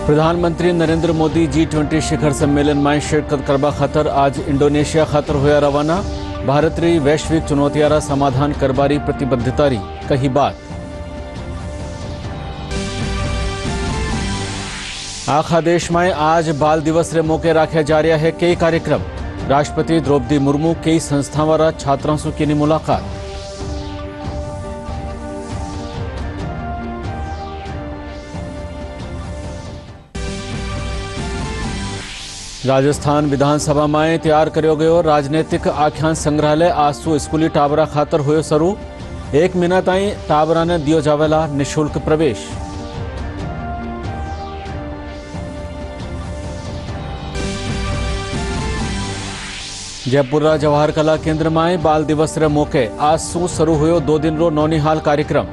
प्रधानमंत्री नरेंद्र मोदी G20 शिखर सम्मेलन में शिरकत करवा खातर आज इंडोनेशिया खातर होया रवाना। भारत री वैश्विक चुनौतियारा समाधान करवारी प्रतिबद्धता री कही बात। आखा देश में आज बाल दिवस रे मौके राख्या जा रहा है कई कार्यक्रम। राष्ट्रपति द्रौपदी मुर्मू कई संस्थावारा छात्रों से की मुलाकात। राजस्थान विधानसभा में तैयार करो गयो राजनीतिक आख्यान संग्रहालय आज सु स्कूली टाबरा खातर होयो शुरू। 1 महीना ताई टाबरा ने दियो जावेला निःशुल्क प्रवेश। जयपुर जवाहर कला केंद्र में बाल दिवस रे मौके आज सु शुरू हुयो 2 दिन रो नौनिहाल कार्यक्रम।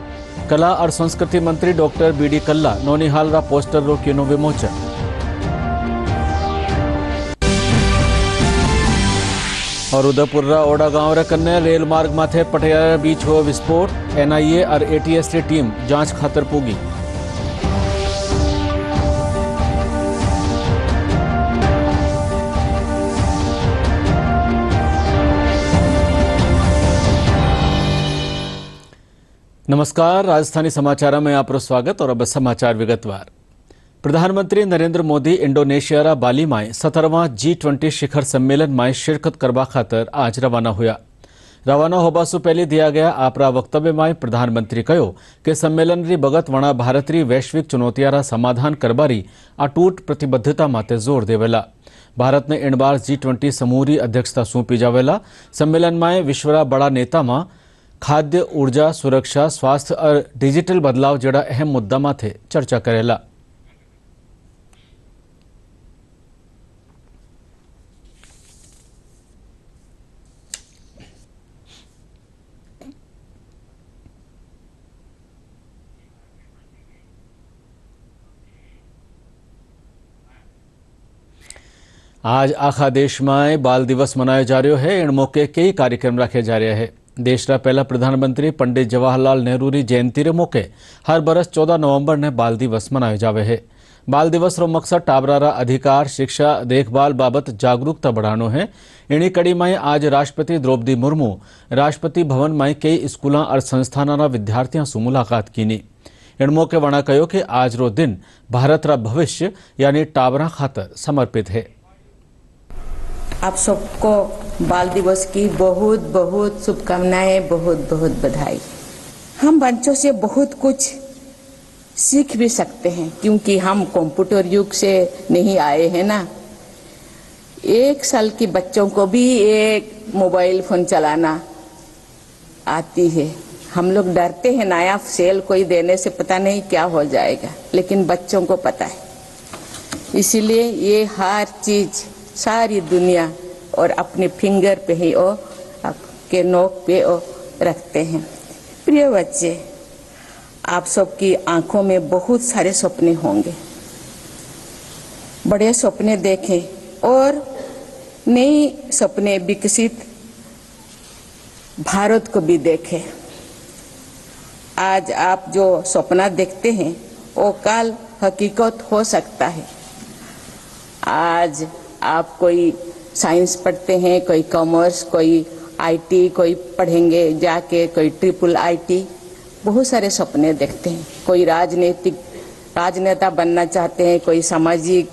कला और संस्कृति मंत्री डॉक्टर बीडी कल्ला नौनिहाल रा पोस्टर रो किनो विमोचन। और उदयपुर ओडा गांव रे कन्ने रेल मार्ग माथे पटियाला बीच हुआ विस्फोट। NIA और ATS की टीम जांच खातर पूगी। नमस्कार, राजस्थानी समाचार में आपका स्वागत। और अब समाचार विगतवार। प्रधानमंत्री नरेंद्र मोदी इंडोनेशिया बाली में 17वां G20 शिखर सम्मेलन में शिरकत करवा खातर आज रवाना हुआ। रवाना होबा से पहले दिया गया आपरा वक्तव्य में प्रधानमंत्री कहो कि सम्मेलन री बगत वणा भारत री वैश्विक चुनौतियारा समाधान करवारी अटूट प्रतिबद्धता माते जोर देवेला। भारत ने इन बार G20 समूह री अध्यक्षता सौंपी जावेला। सम्मेलन में विश्वरा बड़ा नेता में खाद्य, ऊर्जा, सुरक्षा, स्वास्थ्य और डिजिटल बदलाव जड़ा अहम मुद्दा माथे चर्चा करेला। आज आखा देश में बाल दिवस मनाया जा रहा है। इन मौके कई कार्यक्रम रखे जा रहे हैं। देश का पहला प्रधानमंत्री पंडित जवाहरलाल नेहरू री जयंती रे मौके हर बरस 14 नवंबर ने बाल दिवस मनाया जावे है। बाल दिवस रो मकसद टाबरा रा अधिकार, शिक्षा, देखभाल बाबत जागरूकता बढ़ानो है। इन्हीं कड़ी में आज राष्ट्रपति द्रौपदी मुर्मू राष्ट्रपति भवन में कई स्कूलों और संस्थानों रा विद्यार्थियों से मुलाकात कीनी। इन मौके वणा कहो कि आज रो दिन भारत रा भविष्य यानी टाबरा खातर समर्पित है। आप सबको बाल दिवस की बहुत बहुत शुभकामनाएं, बहुत बहुत बधाई। हम बच्चों से बहुत कुछ सीख भी सकते हैं क्योंकि हम कंप्यूटर युग से नहीं आए हैं ना। 1 साल के बच्चों को भी एक मोबाइल फोन चलाना आती है। हम लोग डरते हैं नया सेल कोई देने से पता नहीं क्या हो जाएगा, लेकिन बच्चों को पता है। इसीलिए ये हर चीज सारी दुनिया और अपने फिंगर पे ही ओ के नोक पे ओ रखते हैं। प्रिय बच्चे, आप सबकी आंखों में बहुत सारे सपने होंगे। बड़े सपने देखें और नए सपने विकसित भारत को भी देखें। आज आप जो सपना देखते हैं वो कल हकीकत हो सकता है। आज आप कोई साइंस पढ़ते हैं, कोई कॉमर्स, कोई IT, कोई पढ़ेंगे जाके कोई IIIT, बहुत सारे सपने देखते हैं। कोई राजनेता बनना चाहते हैं, कोई सामाजिक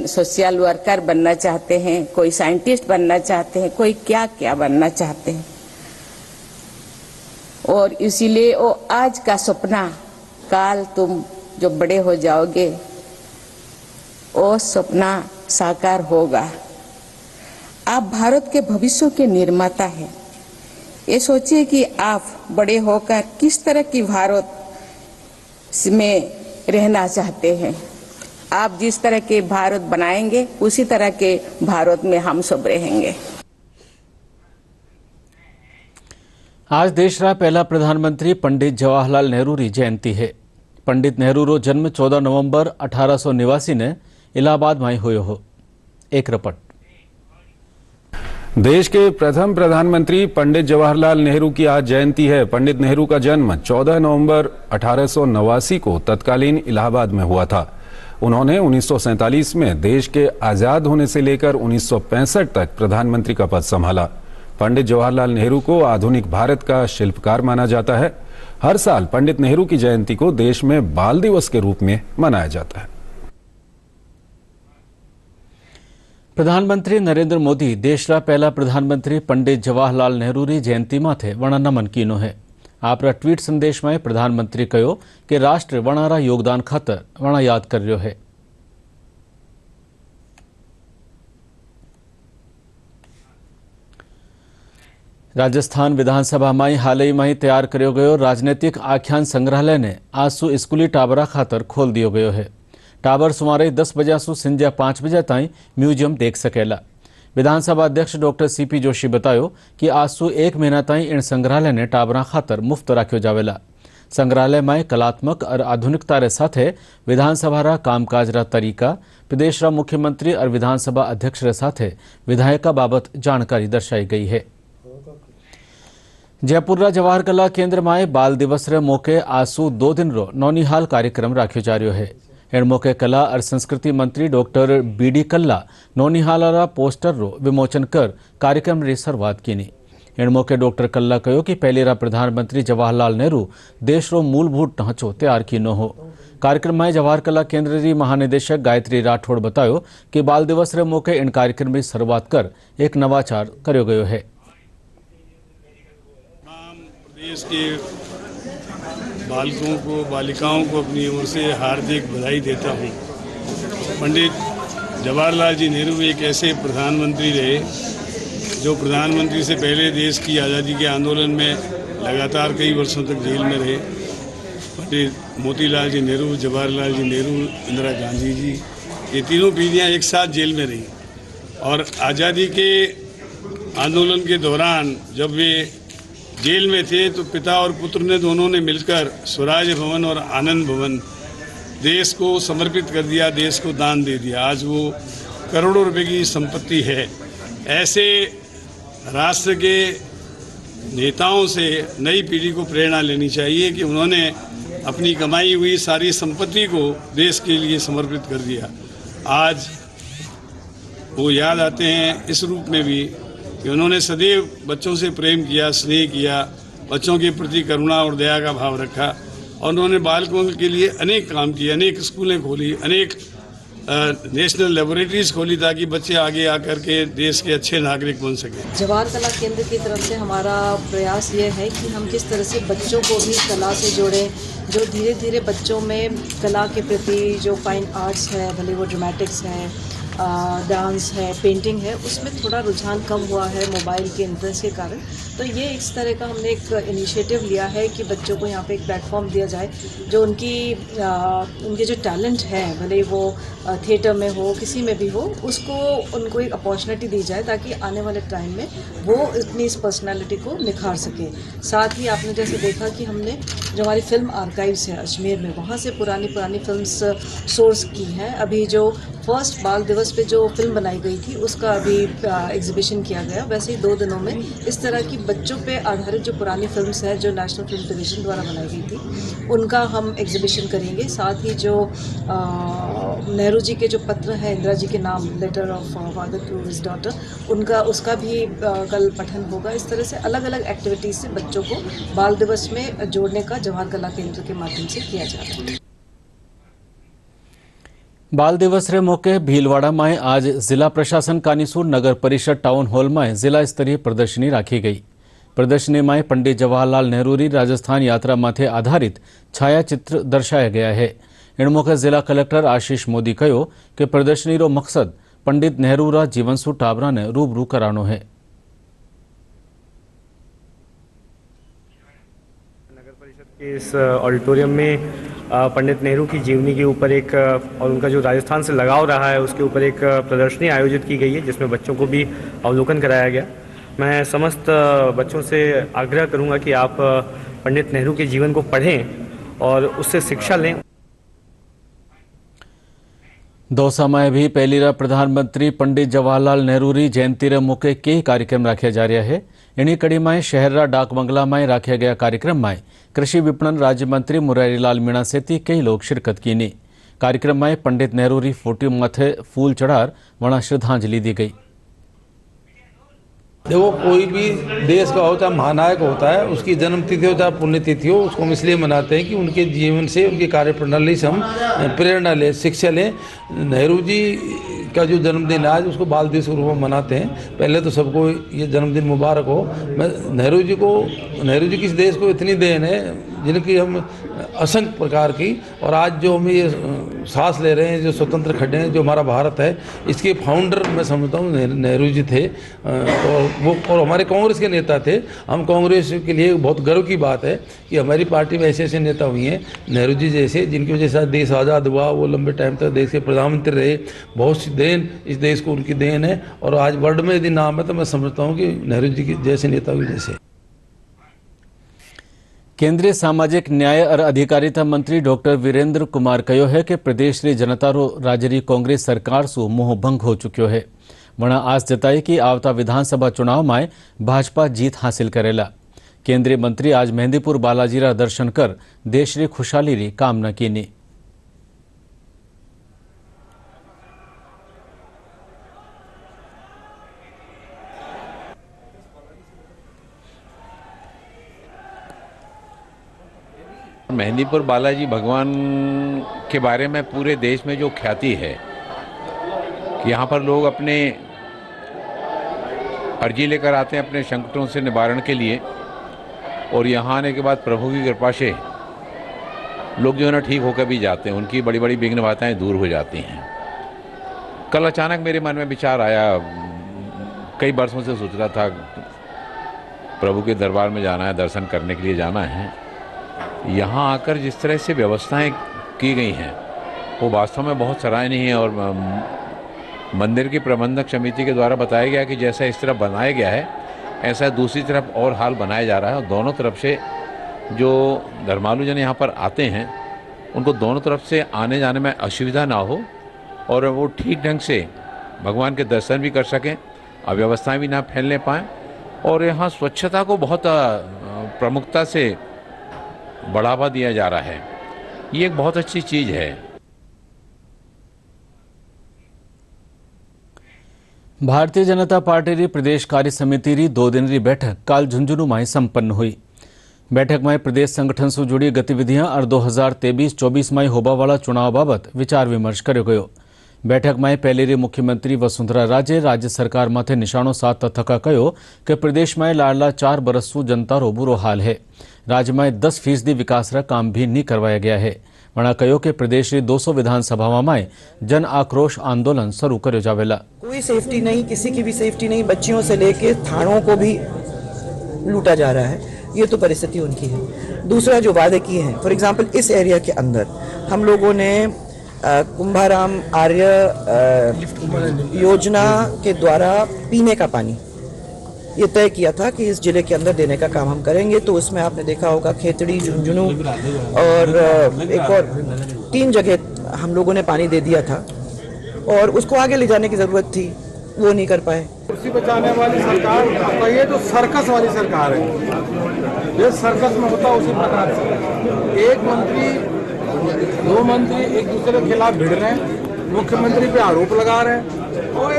सोशल वर्कर बनना चाहते हैं, कोई साइंटिस्ट बनना चाहते हैं, कोई क्या क्या बनना चाहते हैं। और इसीलिए वो आज का सपना कल तुम जो बड़े हो जाओगे वो सपना साकार होगा। आप भारत के भविष्य के निर्माता हैं। ये सोचिए कि आप बड़े होकर किस तरह की भारत में रहना चाहते हैं। आप जिस तरह के भारत बनाएंगे उसी तरह के भारत में हम सब रहेंगे। आज देश का पहला प्रधानमंत्री पंडित जवाहरलाल नेहरू री जयंती है। पंडित नेहरू रो जन्म 14 नवंबर 1889 ने इलाहाबाद में हुयो हो। एक रिपोर्ट। देश के प्रथम प्रधानमंत्री पंडित जवाहरलाल नेहरू की आज जयंती है। पंडित नेहरू का जन्म 14 नवंबर 1889 को तत्कालीन इलाहाबाद में हुआ था। उन्होंने 1947 में देश के आजाद होने से लेकर 1965 तक प्रधानमंत्री का पद संभाला। पंडित जवाहरलाल नेहरू को आधुनिक भारत का शिल्पकार माना जाता है। हर साल पंडित नेहरू की जयंती को देश में बाल दिवस के रूप में मनाया जाता है। प्रधानमंत्री नरेंद्र मोदी देशना पहला प्रधानमंत्री पंडित जवाहरलाल नेहरूनी जयंती माथे वण नमन कीनो है। आपरा ट्वीट संदेश में प्रधानमंत्री कहो कि राष्ट्र वणारा योगदान खातर वण याद कर रह्यो है। राजस्थान विधानसभा में हाल ही में तैयार करो गयो राजनीतिक आख्यान संग्रहालय ने आजसू स्कूली टाबरा खातर खोल दियो गयो है। टाबर सुमारे 10 बजे सु संजा 5 बजे ताई म्यूजियम देख सकेला। विधानसभा अध्यक्ष डॉक्टर सीपी जोशी बतायो कि आजसू 1 महीना ताई इन संग्रहालय ने टाबरा खातर मुफ्त राख्यो जावेला। संग्रहालय में कलात्मक और आधुनिकता रे साथे विधानसभा रा कामकाज रा तरीका, प्रदेश रा मुख्यमंत्री और विधानसभा अध्यक्ष रे साथे विधायका बाबत जानकारी दर्शाई गई है। जयपुर रा जवाहर कला केंद्र में बाल दिवस रे मौके आजसू 2 दिन रो नौनिहाल कार्यक्रम राख्यो जा रह्यो है। इन मौके कला और संस्कृति मंत्री डॉक्टर बीडी कल्ला नौनिहाल पोस्टर रो विमोचन कर कार्यक्रम री शुरुआत की। इन मौके डॉक्टर कल्ला कहो कि पहले रा प्रधानमंत्री जवाहरलाल नेहरू देश रो मूलभूत ढांचो तैयार कीनो हो। कार्यक्रम में जवाहर कला केंद्र री महानिदेशक गायत्री राठौड़ बतायो कि बाल दिवस रे मौके इन कार्यक्रम की शुरुआत कर एक नवाचार कर्यो गयो है। प्रदेश के बालकों को बालिकाओं को अपनी ओर से हार्दिक बधाई देता हूँ। पंडित जवाहरलाल जी नेहरू एक ऐसे प्रधानमंत्री रहे जो प्रधानमंत्री से पहले देश की आज़ादी के आंदोलन में लगातार कई वर्षों तक जेल में रहे। पंडित मोतीलाल जी नेहरू, जवाहरलाल जी नेहरू, इंदिरा गांधी जी, ये तीनों पीढ़ियाँ एक साथ जेल में रहीं और आज़ादी के आंदोलन के दौरान जब वे जेल में थे तो पिता और पुत्र ने दोनों ने मिलकर स्वराज भवन और आनंद भवन देश को समर्पित कर दिया, देश को दान दे दिया। आज वो करोड़ों रुपए की संपत्ति है। ऐसे राष्ट्र के नेताओं से नई पीढ़ी को प्रेरणा लेनी चाहिए कि उन्होंने अपनी कमाई हुई सारी संपत्ति को देश के लिए समर्पित कर दिया। आज वो याद आते हैं इस रूप में भी कि उन्होंने सदैव बच्चों से प्रेम किया, स्नेह किया, बच्चों के प्रति करुणा और दया का भाव रखा और उन्होंने बालकों के लिए अनेक काम किए, अनेक स्कूलें खोली, अनेक नेशनल लेबोरेटरीज खोली ताकि बच्चे आगे आकर के देश के अच्छे नागरिक बन सकें। जवाहर कला केंद्र की तरफ से हमारा प्रयास ये है कि हम किस तरह से बच्चों को भी कला से जोड़ें, जो धीरे धीरे बच्चों में कला के प्रति जो फाइन आर्ट्स है, भले वो ड्रामेटिक्स है, डांस है, पेंटिंग है, उसमें थोड़ा रुझान कम हुआ है मोबाइल के इन्फ्लुएंस के कारण। तो ये इस तरह का हमने एक इनिशिएटिव लिया है कि बच्चों को यहाँ पे एक प्लेटफॉर्म दिया जाए जो उनके जो टैलेंट है, भले वो थिएटर में हो, किसी में भी हो, उसको उनको एक अपॉर्चुनिटी दी जाए ताकि आने वाले टाइम में वो अपनी इस पर्सनालिटी को निखार सके। साथ ही आपने जैसे देखा कि हमने जो हमारी फिल्म आर्काइव्स है अजमेर में, वहाँ से पुरानी फिल्म्स सोर्स की हैं। अभी जो फर्स्ट बाल दिवस पे जो फिल्म बनाई गई थी उसका अभी एग्जीबिशन किया गया। वैसे ही 2 दिनों में इस तरह की बच्चों पे आधारित जो पुरानी फिल्म्स हैं जो नेशनल फिल्म डिवीज़न द्वारा बनाई गई थी उनका हम एग्जीबिशन करेंगे। साथ ही जो नेहरू जी के जो पत्र हैं इंदिरा जी के नाम, letter of father to his daughter, उसका भी कल पठन होगा। इस तरह से अलग अलग एक्टिविटीज़ से बच्चों को बाल दिवस में जोड़ने का जवाहर कला केंद्र के माध्यम से किया जा रहा है। बाल दिवस रे मौके भीलवाड़ा में आज जिला प्रशासन कानीसूर नगर परिषद टाउन हॉल में जिला स्तरीय प्रदर्शनी राखी गई। प्रदर्शनी में पंडित जवाहरलाल नेहरू री राजस्थान यात्रा माथे आधारित छायाचित्र दर्शाया गया है। इन मौके जिला कलेक्टर आशीष मोदी कहो कि प्रदर्शनी रो मकसद पंडित नेहरू रा जीवनसु टाबरा ने रूबरू करानो है। नगर परिषद के इस ऑडिटोरियम में पंडित नेहरू की जीवनी के ऊपर एक और उनका जो राजस्थान से लगाव रहा है उसके ऊपर एक प्रदर्शनी आयोजित की गई है जिसमें बच्चों को भी अवलोकन कराया गया। मैं समस्त बच्चों से आग्रह करूंगा कि आप पंडित नेहरू के जीवन को पढ़ें और उससे शिक्षा लें। दौसा में भी पहली प्रधानमंत्री पंडित जवाहरलाल नेहरू री जयंती रे मौके कई कार्यक्रम राख्या जा रहा है। इन्हीं कड़ी में शहर डाक बंगला में राख्या गया कार्यक्रम में कृषि विपणन राज्य मंत्री मुरारीलाल मीणा सहित कई लोग शिरकत की। कार्यक्रम में पंडित नेहरू री फोटो माथे फूल चढ़ार वहाँ श्रद्धांजलि दी गई। देखो, कोई भी देश का होता है महानायक होता है, उसकी जन्म तिथि होता है पुण्यतिथि हो, उसको हम इसलिए मनाते हैं कि उनके जीवन से, उनकी कार्यप्रणाली से हम प्रेरणा लें, शिक्षा लें। नेहरू जी का जो जन्मदिन आज उसको बाल दिवस के रूप में मनाते हैं। पहले तो सबको ये जन्मदिन मुबारक हो। मैं नेहरू जी की इस देश को इतनी देन है जिनकी हम असंख्य प्रकार की, और आज जो हम ये सांस ले रहे हैं, जो स्वतंत्र खड़े हैं, जो हमारा भारत है, इसके फाउंडर मैं समझता हूँ नेहरू जी थे। और हमारे कांग्रेस के नेता थे। हम कांग्रेस के लिए बहुत गर्व की बात है कि हमारी पार्टी में ऐसे ऐसे नेता हुए हैं नेहरू जी जैसे, जिनकी वजह से देश आज़ाद हुआ। वो लंबे टाइम तक देश के प्रधानमंत्री रहे। बहुत सी देन इस देश को उनकी देन है, और आज वर्ल्ड में यदि नाम है तो मैं समझता हूँ कि नेहरू जी की जैसे नेता की जैसे। केंद्रीय सामाजिक न्याय और अधिकारिता मंत्री डॉक्टर वीरेंद्र कुमार कहो है कि प्रदेश री जनता रो राज्य री कांग्रेस सरकार सु मोह भंग हो चुक्यो है। वणा आस जताई कि आवता विधानसभा चुनाव में भाजपा जीत हासिल करेला। केंद्रीय मंत्री आज मेहंदीपुर बालाजी रा दर्शन कर देश री खुशहाली री कामना कीनी। मेहंदीपुर बालाजी भगवान के बारे में पूरे देश में जो ख्याति है कि यहाँ पर लोग अपने अर्जी लेकर आते हैं अपने संकटों से निवारण के लिए, और यहाँ आने के बाद प्रभु की कृपा से लोग जो है ना ठीक होकर भी जाते हैं, उनकी बड़ी बड़ी विघ्न बाधाएं दूर हो जाती हैं। कल अचानक मेरे मन में विचार आया, कई वर्षों से सोच रहा था प्रभु के दरबार में जाना है, दर्शन करने के लिए जाना है। यहाँ आकर जिस तरह से व्यवस्थाएं की गई हैं वो वास्तव में बहुत सराहनीय है, और मंदिर की प्रबंधक समिति के द्वारा बताया गया कि जैसा इस तरफ बनाया गया है ऐसा दूसरी तरफ और हाल बनाया जा रहा है, और दोनों तरफ से जो धर्मालु जन यहाँ पर आते हैं उनको दोनों तरफ से आने जाने में असुविधा ना हो, और वो ठीक ढंग से भगवान के दर्शन भी कर सकें, अव्यवस्थाएं भी ना फैलने पाएँ। और यहाँ स्वच्छता को बहुत प्रमुखता से बढ़ावा दिया जा रहा है। ये एक बहुत अच्छी चीज़ है। भारतीय जनता पार्टी री प्रदेश कार्य समिति री 2 दिन री बैठक काल झुंझुनू में संपन्न हुई। बैठक में प्रदेश संगठन से जुड़ी गतिविधियां और 2023-24 में होबा वाला चुनाव बाबत विचार विमर्श कर्यो गयो। बैठक में पहले री मुख्यमंत्री वसुंधरा राजे राज्य सरकार माथे निशानों साध थका कहो कि प्रदेश में लाडला 4 बरस सु जनता रो बुरो हाल है। राज्य में 10% विकास रा काम भी नहीं करवाया गया है। वणा कहो कि प्रदेश री 200 विधानसभा में जन आक्रोश आंदोलन शुरू कर्यो जावेला। कोई सेफ्टी नहीं, किसी की भी सेफ्टी नहीं, बच्चियों से लेके थानों को भी लूटा जा रहा है। ये तो परिस्थिति उनकी है। दूसरा जो वादे किए हैं, फॉर एग्जाम्पल इस एरिया के अंदर हम लोगों ने कुंभाराम आर्य योजना के द्वारा पीने का पानी ये तय किया था कि इस जिले के अंदर देने का काम हम करेंगे। तो उसमें आपने देखा होगा खेतड़ी, झुंझुनू और एक और 3 जगह हम लोगों ने पानी दे दिया था, और उसको आगे ले जाने की जरूरत थी, वो नहीं कर पाए। कुर्सी बचाने वाली सरकार तो ये जो सर्कस वाली सरकार है, ये सर्कस में होता उसी प्रकार से एक मंत्री 2 मंत्री एक दूसरे के खिलाफ भिड़ रहे हैं, मुख्यमंत्री पे आरोप लगा रहे हैं, और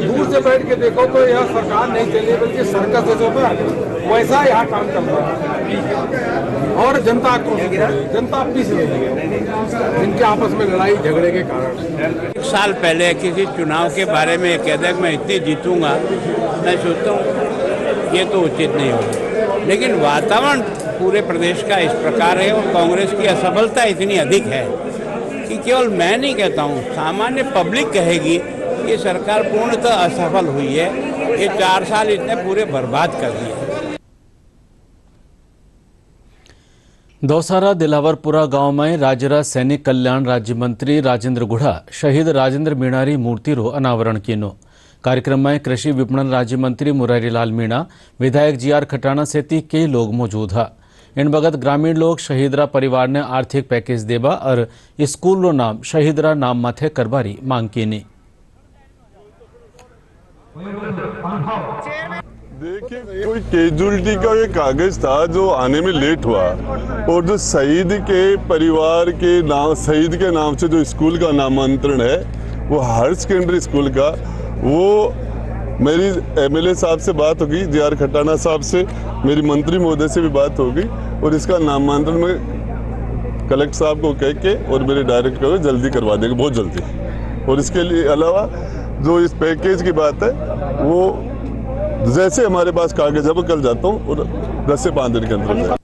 दूर से बैठ के देखो तो यह सरकार नहीं चली बल्कि सर्कस जैसे होता है वैसा यहाँ काम कर रहा है। और जनता आक्रोशित हो रही है, जनता पीस रही है इनके आपस में लड़ाई झगड़े के कारण। 1 साल पहले किसी चुनाव के बारे में कह दे मैं इतनी जीतूंगा, मैं सोचता हूँ ये तो उचित नहीं होगा। लेकिन वातावरण पूरे प्रदेश का इस प्रकार है और कांग्रेस की असफलता इतनी अधिक है कि केवल मैं नहीं कहता हूँ, सामान्य पब्लिक कहेगी कि सरकार पूर्णतः असफल हुई है। ये 4 साल इतने पूरे बर्बाद कर दिए। दौसारा दिलावरपुरा गांव में राज्य सैनिक कल्याण राज्य मंत्री राजेंद्र गुढ़ा शहीद राजेंद्र मीणा री मूर्ति रो अनावरण किनो। कार्यक्रम में कृषि विपणन राज्य मंत्री मुरारीलाल मीणा, विधायक GR खटाना सहित कई लोग मौजूद था। इन बगत ग्रामीण लोग शहीदरा परिवार ने आर्थिक पैकेज देवा और स्कूल रो नाम शहीदरा नाम माथे करवारी मांग कीनी। देखिए, कोई कैजुअलिटी का ये कागज था जो आने में लेट हुआ और जो शहीद के परिवार के नाम, शहीद के नाम से जो स्कूल का नामांतरण है वो हायर सेकेंडरी स्कूल का, वो मेरी एमएलए साहब से बात होगी, JR खटाना साहब से, मेरी मंत्री महोदय से भी बात होगी और इसका नामांतरण में कलेक्टर साहब को कह के और मेरे डायरेक्टर को जल्दी करवा देंगे, बहुत जल्दी। और इसके लिए अलावा जो इस पैकेज की बात है वो जैसे हमारे पास कागज है वो कल जाता हूँ और 10 से 5 दिन के अंदर।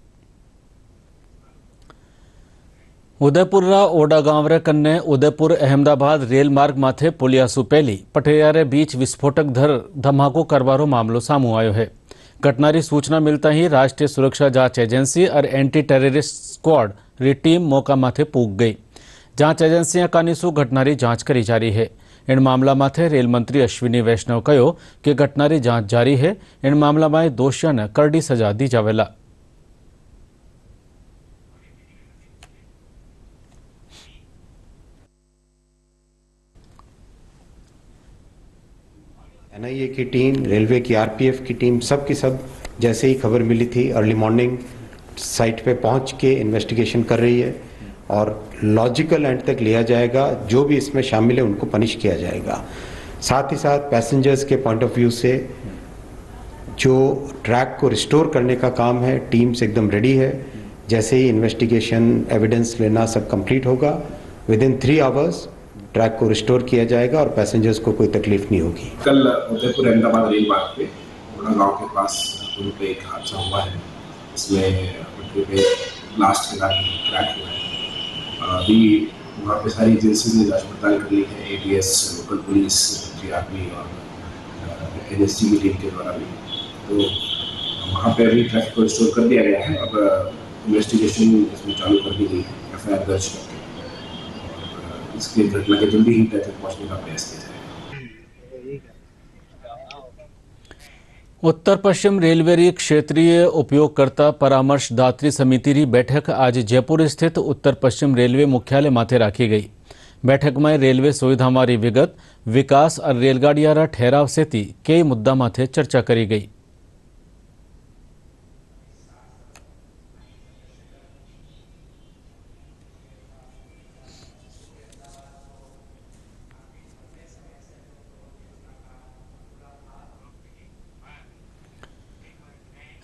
उदयपुर रा ओडा गांव रे कन्ने उदयपुर अहमदाबाद रेल मार्ग माथे पुलियासु पहली पटेयारे बीच विस्फोटक धर धमाको करवारो मामलो सामू आयो है। घटना री सूचना मिलता ही राष्ट्रीय सुरक्षा जांच एजेंसी और एंटी टेररिस्ट स्क्वाड री टीम मौका माथे पूग गई। जांच एजेंसियां कानीसु घटना री जांच करी जा रही है। इन मामला माथे रेल मंत्री अश्विनी वैष्णव कहो कि घटना री जांच जारी है। इन मामला में दोषियों ने करड़ी सजा दी जावेला। NIA की टीम, रेलवे की RPF की टीम, सब की सब जैसे ही खबर मिली थी अर्ली मॉर्निंग साइट पे पहुंच के इन्वेस्टिगेशन कर रही है और लॉजिकल एंड तक लिया जाएगा। जो भी इसमें शामिल है उनको पनिश किया जाएगा। साथ ही साथ पैसेंजर्स के पॉइंट ऑफ व्यू से जो ट्रैक को रिस्टोर करने का काम है, टीम्स एकदम रेडी है। जैसे ही इन्वेस्टिगेशन एविडेंस लेना सब कंप्लीट होगा, विदिन 3 आवर्स ट्रैक को रिस्टोर किया जाएगा और पैसेंजर्स को कोई तकलीफ नहीं होगी। कल उदयपुर अहमदाबाद रेल मार्ग पे ओडा गांव के पास पुल पे एक हादसा हुआ है। इसमें पटरी पे ब्लास्ट के कारण क्रैक हुआ है। अभी वहाँ पे सारी एजेंसी ने जांच पड़ताल कर ली है, ATS, लोकल पुलिस, GRP और NSG की टीम के द्वारा भी। तो वहाँ पे अभी ट्रैफिक को रिस्टोर कर दिया गया है। अब इन्वेस्टिगेशन इसमें चालू कर दी गई है, FIR दर्ज करके इसके घटना के जल्दी ही तक पहुंचने का प्रयास किया जाएगा। उत्तर पश्चिम रेलवे री क्षेत्रीय उपयोगकर्ता परामर्शदात्री समिति री बैठक आज जयपुर स्थित उत्तर पश्चिम रेलवे मुख्यालय माथे राखी गई। बैठक में रेलवे सुविधा मारी विगत, विकास और रेलगाड़ियां रा ठहराव सेती कई मुद्दा माथे चर्चा करी गई।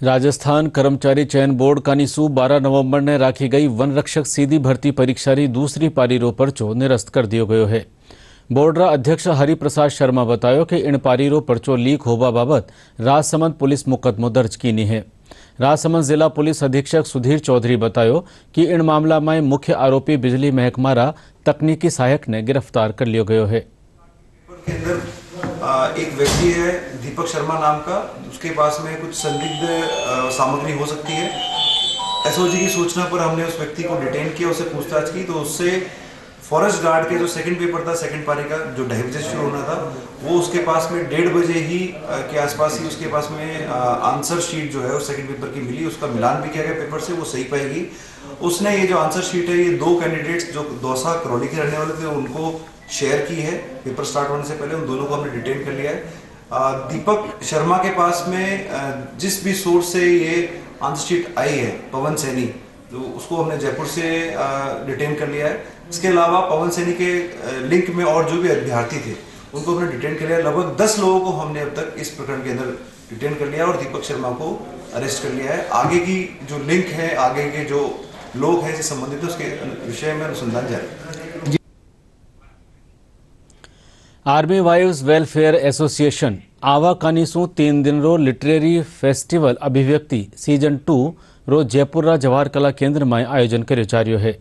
राजस्थान कर्मचारी चयन बोर्ड कानीसू 12 नवंबर ने राखी गई वन रक्षक सीधी भर्ती परीक्षा री दूसरी पारी रो पर्चो निरस्त कर दियो गयो है। बोर्ड रा अध्यक्ष हरिप्रसाद शर्मा बतायो कि इन पारी रो पर्चो लीक होवा बाबत राजसमंद पुलिस मुकदमो दर्ज कीनी है। राजसमंद जिला पुलिस अधीक्षक सुधीर चौधरी बतायो कि इन मामला में मुख्य आरोपी बिजली महकमा रा तकनीकी सहायक ने गिरफ्तार कर लियो गयो है। एक व्यक्ति है दीपक शर्मा नाम का, उसके पास में कुछ संदिग्ध सामग्री हो सकती है। SOG की सूचना पर हमने उस व्यक्ति को डिटेन किया, उससे पूछताछ की तो उससे फॉरेस्ट गार्ड के जो सेकंड पेपर था, सेकंड पारी का जो 2:30 बजे शुरू होना था, वो उसके पास में 1:30 बजे ही के आसपास ही उसके पास में आंसर शीट जो है उस सेकंड पेपर की मिली। उसका मिलान भी किया गया पेपर से, वो सही पाएगी। उसने ये जो आंसर शीट है, ये 2 कैंडिडेट्स जो दौसा करौली के रहने वाले थे उनको शेयर की है। पेपर स्टार्ट होने से पहले उन दोनों को हमने डिटेन कर लिया है। दीपक शर्मा के पास में जिस भी सोर्स से ये आंसर शीट आई है, पवन सैनी, तो उसको हमने जयपुर से डिटेन कर लिया है। इसके अलावा पवन सैनी के लिंक में और जो भी अभ्यर्थी थे उनको हमने डिटेन कर लिया। लगभग 10 लोगों को हमने अब तक इस प्रकरण के अंदर डिटेन कर लिया और दीपक शर्मा को अरेस्ट कर लिया है। आगे की जो लिंक है, आगे के जो लोग हैं इससे संबंधित, उसके विषय में अनुसंधान जारी है। आर्मी वाइव्स वेलफेयर एसोसिएशन आवा कानीसू 3 दिन रो लिटरेरी फेस्टिवल अभिव्यक्ति सीजन 2 रो जयपुर रा जवाहर कला केंद्र में आयोजन कर जारियो है।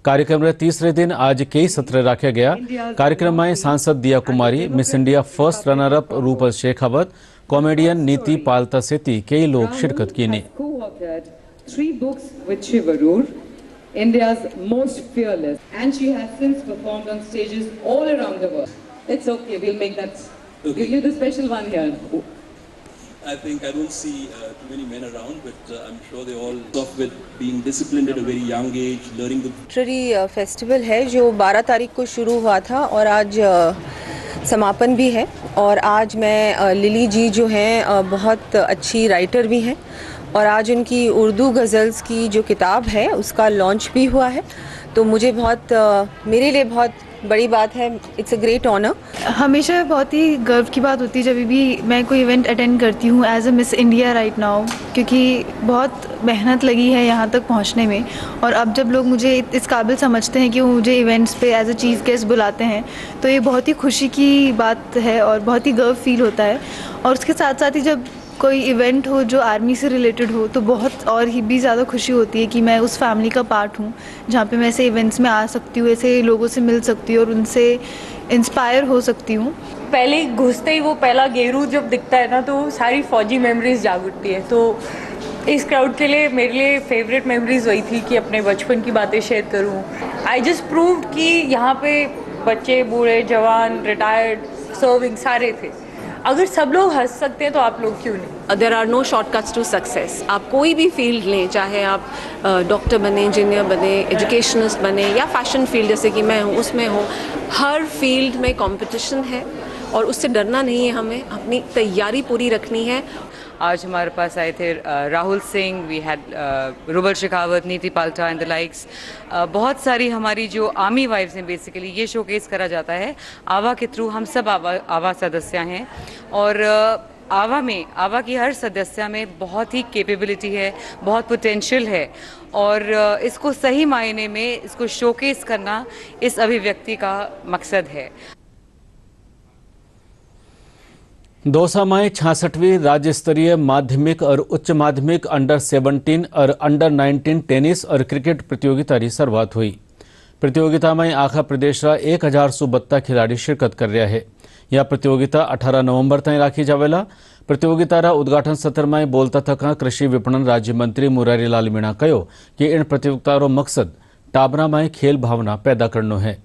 कार्यक्रम रे तीसरे दिन आज कई सत्र रखा गया। कार्यक्रम में सांसद Diya Kumari, Miss India first runner up Rupal Shekhawat, comedian Niti Palta सेती कई लोग शिरकत की ने। India's most fearless, and she has since performed on stages all around the world. It's okay, we'll make that. We'll give you the special one here. I think I don't see too many men around, but I'm sure they all off with being disciplined at a very young age, learning the literary festival है जो 12 तारीख को शुरू हुआ था और आज समापन भी है। और आज मैं लिली जी जो हैं बहुत अच्छी राइटर भी हैं और आज उनकी उर्दू गज़ल्स की जो किताब है उसका लॉन्च भी हुआ है। तो मुझे बहुत मेरे लिए बहुत बड़ी बात है। It's a great honour. हमेशा बहुत ही गर्व की बात होती है जब भी मैं कोई इवेंट अटेंड करती हूँ as a Miss India right now, क्योंकि बहुत मेहनत लगी है यहाँ तक पहुँचने में। और अब जब लोग मुझे इस काबिल समझते हैं कि वो मुझे इवेंट्स पे एज अ चीफ गेस्ट बुलाते हैं तो ये बहुत ही खुशी की बात है और बहुत ही गर्व फील होता है। और उसके साथ साथ ही जब कोई इवेंट हो जो आर्मी से रिलेटेड हो तो बहुत और ही भी ज़्यादा खुशी होती है कि मैं उस फैमिली का पार्ट हूँ जहाँ पे मैं ऐसे इवेंट्स में आ सकती हूँ, ऐसे लोगों से मिल सकती हूँ और उनसे इंस्पायर हो सकती हूँ। पहले घुसते ही वो पहला गेरू जब दिखता है ना तो सारी फौजी मेमोरीज जाग उठती है। तो इस क्राउड के लिए मेरे लिए फेवरेट मेमोरीज वही थी कि अपने बचपन की बातें शेयर करूँ। आई जस्ट प्रूव्ड कि यहाँ पे बच्चे, बूढ़े, जवान, रिटायर्ड, सर्विंग सारे थे। अगर सब लोग हंस सकते हैं तो आप लोग क्यों नहीं। There are no shortcuts to success. आप कोई भी फील्ड लें, चाहे आप डॉक्टर बने, इंजीनियर बने, एजुकेशनिस्ट बने या फैशन फील्ड जैसे कि मैं हूँ उसमें हूँ, हर फील्ड में कंपटीशन है और उससे डरना नहीं है। हमें अपनी तैयारी पूरी रखनी है। आज हमारे पास आए थे Rahul Singh, we had Rubal Shekhawat, Neeti Palta and the likes. बहुत सारी हमारी जो आर्मी वाइफ्स हैं, बेसिकली ये शोकेस करा जाता है आवा के थ्रू। हम सब आवा सदस्य हैं और आवा की हर सदस्य में बहुत ही कैपेबिलिटी है, बहुत पोटेंशियल है और इसको सही मायने में इसको शोकेस करना इस अभिव्यक्ति का मकसद है। दौसा में 66वीं राज्य स्तरीय माध्यमिक और उच्च माध्यमिक अंडर 17 और अंडर 19 टेनिस और क्रिकेट प्रतियोगिता की शुरुआत हुई। प्रतियोगिता में आखा प्रदेश 1072 खिलाड़ी शिरकत कर रहा है। यह प्रतियोगिता 18 नवंबर तक राखी जावेला। प्रतियोगिता रा उद्घाटन सत्र में बोलता थका कृषि विपणन राज्य मंत्री मुरारी लाल मीणा कहो कि इन प्रतियोगिता रो मकसद टाबरा में खेल भावना पैदा करनो है।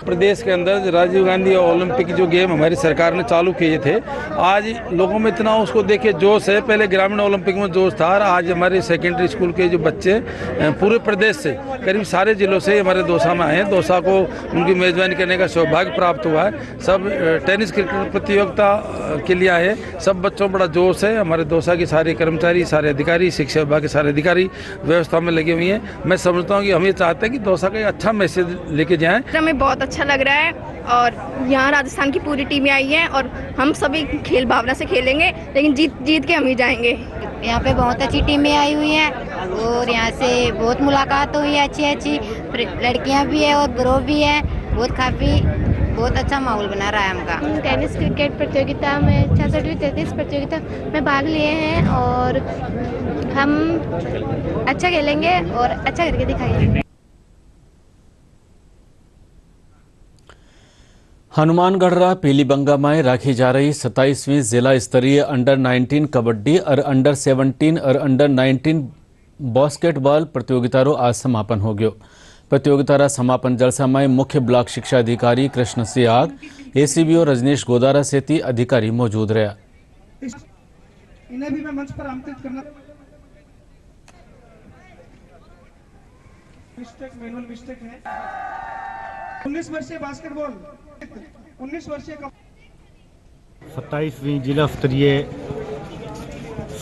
प्रदेश के अंदर राजीव गांधी ओलंपिक जो गेम हमारी सरकार ने चालू किए थे, आज लोगों में इतना उसको देखे जोश है। पहले ग्रामीण ओलंपिक में जोश था और आज हमारे सेकेंडरी स्कूल के जो बच्चे पूरे प्रदेश से, करीब सारे जिलों से हमारे दौसा में आए हैं। दौसा को उनकी मेज़बानी करने का सौभाग्य प्राप्त हुआ है। सब टेनिस क्रिकेट प्रतियोगिता के लिए आए। सब बच्चों में बड़ा जोश है। हमारे दौसा के सारे कर्मचारी, सारे अधिकारी, शिक्षा विभाग के सारे अधिकारी व्यवस्था में लगे हुए हैं। मैं समझता हूँ कि हम ये चाहते हैं कि दौसा का एक अच्छा मैसेज लेके जाएँ। हमें बहुत अच्छा लग रहा है और यहाँ राजस्थान की पूरी टीमें आई हैं और हम सभी खेल भावना से खेलेंगे, लेकिन जीत के हम ही जाएंगे। यहाँ पे बहुत अच्छी टीमें आई हुई हैं और यहाँ से बहुत मुलाकात हुई है, अच्छी लड़कियाँ भी है और ग्रुप भी है। बहुत अच्छा माहौल बना रहा है हमका। टेनिस क्रिकेट प्रतियोगिता में 66वीं टेनिस प्रतियोगिता में भाग लिए हैं और हम अच्छा खेलेंगे और अच्छा करके दिखाएंगे। हनुमानगढ़ पीलीबंगा में राखी जा रही 27वीं जिला स्तरीय अंडर 19 कबड्डी और अंडर 17 और अंडर 19 बास्केटबॉल प्रतियोगिता रो आज समापन हो गयो। प्रतियोगिता रा समापन जलसा में मुख्य ब्लॉक शिक्षा अधिकारी कृष्ण सियाग, एसीबीओ रजनीश गोदारा सहित अधिकारी मौजूद रहा। इन्हें भी मैं मंच पर आमंत्रित करना। मैनुअल मिस्टेक है। 19 वर्षीय बास्केटबॉल, 19 वर्षीय 27वीं जिला स्तरीय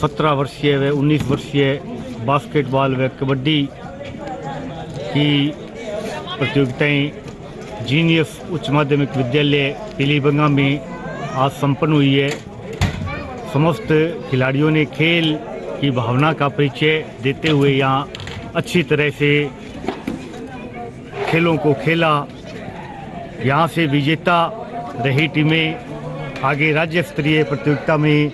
17 वर्षीय व 19 वर्षीय बास्केटबॉल व कबड्डी की प्रतियोगिताएं जीनियस उच्च माध्यमिक विद्यालय पीलीबंगा में आज संपन्न हुई है। समस्त खिलाड़ियों ने खेल की भावना का परिचय देते हुए यहाँ अच्छी तरह से खेलों को खेला। यहाँ से विजेता रही टीमें आगे राज्य स्तरीय प्रतियोगिता में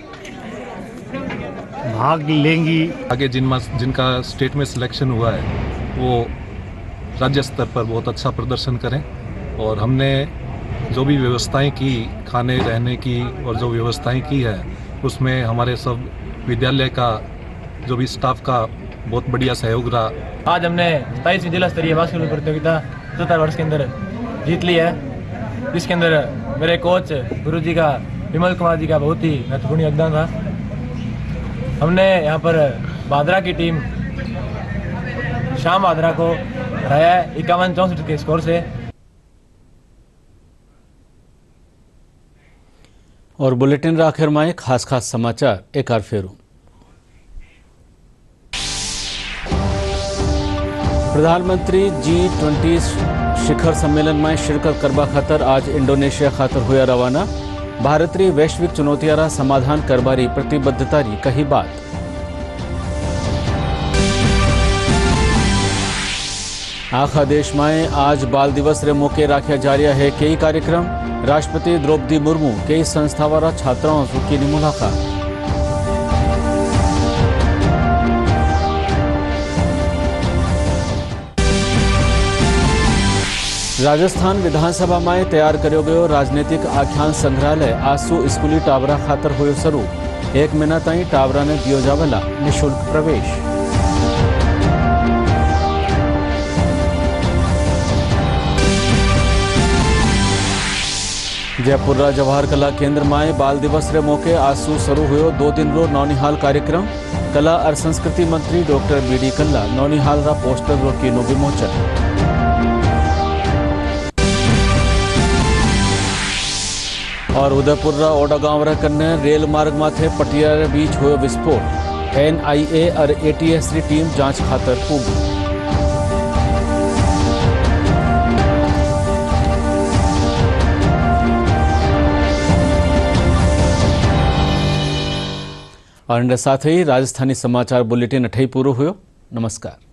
भाग लेंगी। आगे जिनका स्टेट में सिलेक्शन हुआ है वो राज्य स्तर पर बहुत अच्छा प्रदर्शन करें। और हमने जो भी व्यवस्थाएं की, खाने रहने की और जो व्यवस्थाएं की है, उसमें हमारे सब विद्यालय का जो भी स्टाफ का बहुत बढ़िया सहयोग रहा। आज हमने 27वीं जिला स्तरीय बास्केटबॉल प्रतियोगिता 74 वर्ष के अंदर जीत ली है, जिसके अंदर मेरे कोच गुरु जी का, विमल कुमार जी का बहुत ही महत्वपूर्ण योगदान था। हमने यहाँ पर भादरा की टीम शाम भादरा को हराया है 51-64 के स्कोर से। और बुलेटिन आखिर में खास समाचार एक बार फेरू। प्रधानमंत्री G20 शिखर सम्मेलन में शिरकत करवा खातर आज इंडोनेशिया खातर हुआ रवाना। भारतीय वैश्विक चुनौतियां समाधान करवारी प्रतिबद्धता री कही बात। आखा देश में आज बाल दिवस रे मौके राख्या जा रहा है कई कार्यक्रम। राष्ट्रपति द्रौपदी मुर्मू कई संस्था वाला छात्राओं की मुलाकात। राजस्थान विधानसभा में तैयार करो गयो राजनीतिक आख्यान संग्रहालय आसू स्कूली टावरा खातर हुयो शुरू। 1 महीना ताई टावरा ने दियो जावेला निःशुल्क प्रवेश। जयपुर जवाहर कला केंद्र में बाल दिवस रे मौके आसू शुरू हुयो 2 दिन रो नौनिहाल कार्यक्रम। कला और संस्कृति मंत्री डॉक्टर BD कल्ला नौनिहाल रा पोस्टर रो कीनो विमोचन। और उदयपुर ओडा गांव कन्ने रेल मार्ग माथे पटिया बीच हुयो विस्फोट। NIA और ATS री टीम जांच खातर पूगी। और इनके साथ ही राजस्थानी समाचार बुलेटिन अठई पूरो हुयो। नमस्कार।